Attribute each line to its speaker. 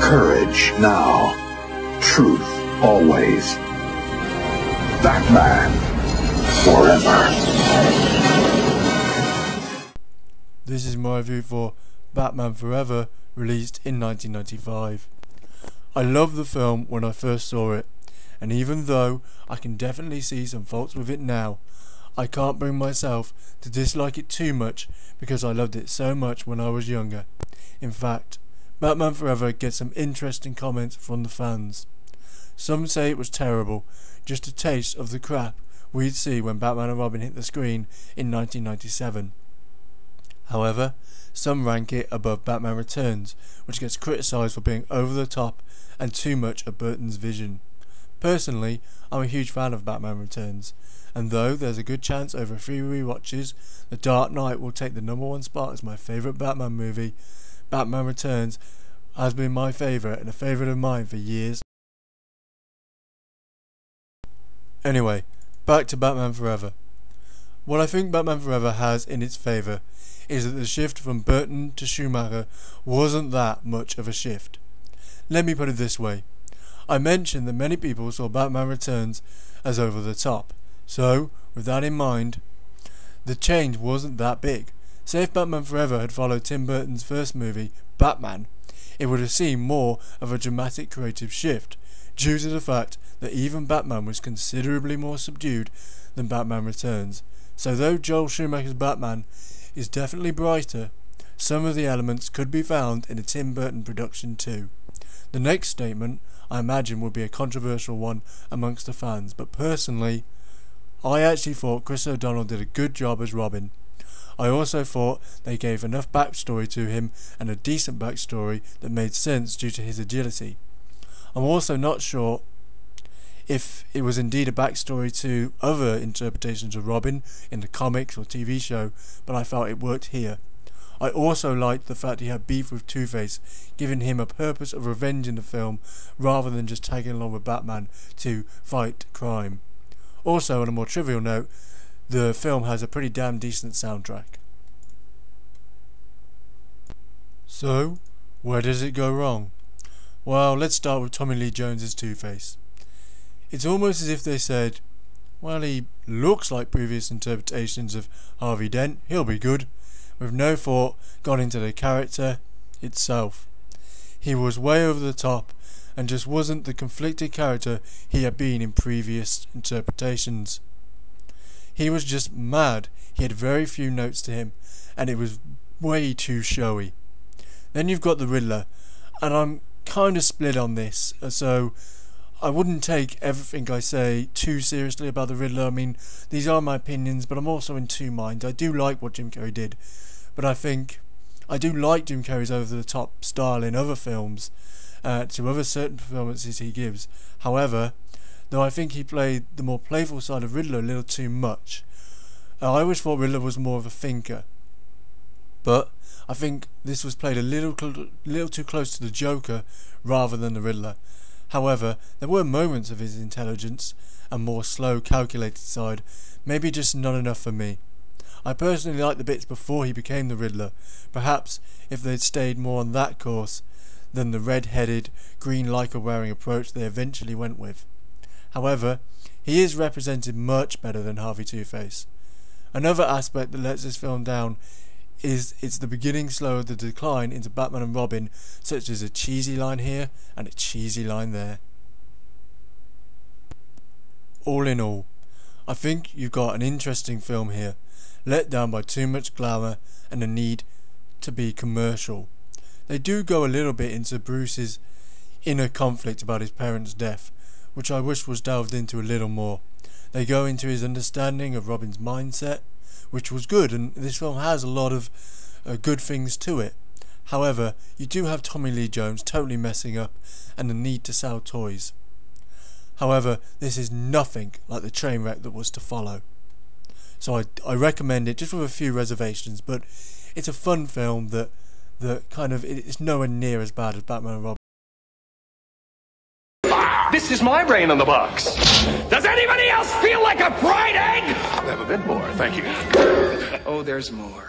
Speaker 1: Courage now, truth always. Batman forever.
Speaker 2: This is my review for Batman Forever, released in 1995. I loved the film when I first saw it, and even though I can definitely see some faults with it now, I can't bring myself to dislike it too much because I loved it so much when I was younger. In fact, Batman Forever gets some interesting comments from the fans. Some say it was terrible, just a taste of the crap we'd see when Batman and Robin hit the screen in 1997. However, some rank it above Batman Returns, which gets criticised for being over the top and too much of Burton's vision. Personally, I'm a huge fan of Batman Returns, and though there's a good chance over a few rewatches The Dark Knight will take the #1 spot as my favourite Batman movie, Batman Returns has been my favourite and a favourite of mine for years. Anyway, back to Batman Forever. What I think Batman Forever has in its favour is that the shift from Burton to Schumacher wasn't that much of a shift. Let me put it this way. I mentioned that many people saw Batman Returns as over the top, so with that in mind, the change wasn't that big. Say if Batman Forever had followed Tim Burton's first movie, Batman, it would have seemed more of a dramatic creative shift, due to the fact that even Batman was considerably more subdued than Batman Returns. So though Joel Schumacher's Batman is definitely brighter, some of the elements could be found in a Tim Burton production too. The next statement, I imagine, would be a controversial one amongst the fans, but personally, I actually thought Chris O'Donnell did a good job as Robin. I also thought they gave enough backstory to him and a decent backstory that made sense due to his agility. I'm also not sure if it was indeed a backstory to other interpretations of Robin in the comics or TV show, but I felt it worked here. I also liked the fact he had beef with Two-Face, giving him a purpose of revenge in the film rather than just tagging along with Batman to fight crime. Also, on a more trivial note, the film has a pretty damn decent soundtrack. So, where does it go wrong? Well, let's start with Tommy Lee Jones's Two-Face. It's almost as if they said, well, he looks like previous interpretations of Harvey Dent, he'll be good, with no thought gone into the character itself. He was way over the top and just wasn't the conflicted character he had been in previous interpretations. He was just mad. He had very few notes to him, and it was way too showy. Then you've got the Riddler, and I'm kind of split on this, so I wouldn't take everything I say too seriously about the Riddler. I mean, these are my opinions, but I'm also in two minds. I do like what Jim Carrey did, but I think I do like Jim Carrey's over-the-top style in other films, to other certain performances he gives. However, though I think he played the more playful side of Riddler a little too much. I always thought Riddler was more of a thinker, but I think this was played a little too close to the Joker rather than the Riddler. However, there were moments of his intelligence and more slow, calculated side, maybe just not enough for me. I personally liked the bits before he became the Riddler, perhaps if they'd stayed more on that course than the red-headed, green lycra-wearing approach they eventually went with. However, he is represented much better than Harvey Two-Face. Another aspect that lets this film down is it's the beginning slow of the decline into Batman and Robin, such as a cheesy line here and a cheesy line there. All in all, I think you've got an interesting film here, let down by too much glamour and a need to be commercial. They do go a little bit into Bruce's inner conflict about his parents' death, which I wish was delved into a little more. They go into his understanding of Robin's mindset, which was good, and this film has a lot of good things to it. However, you do have Tommy Lee Jones totally messing up and the need to sell toys. However, this is nothing like the train wreck that was to follow. So I recommend it, just with a few reservations, but it's a fun film that kind of, it's nowhere near as bad as Batman and Robin.
Speaker 3: This is my brain on the box. Does anybody else feel like a fried egg?
Speaker 1: I'll have a bit more, thank you.
Speaker 3: Oh, there's more.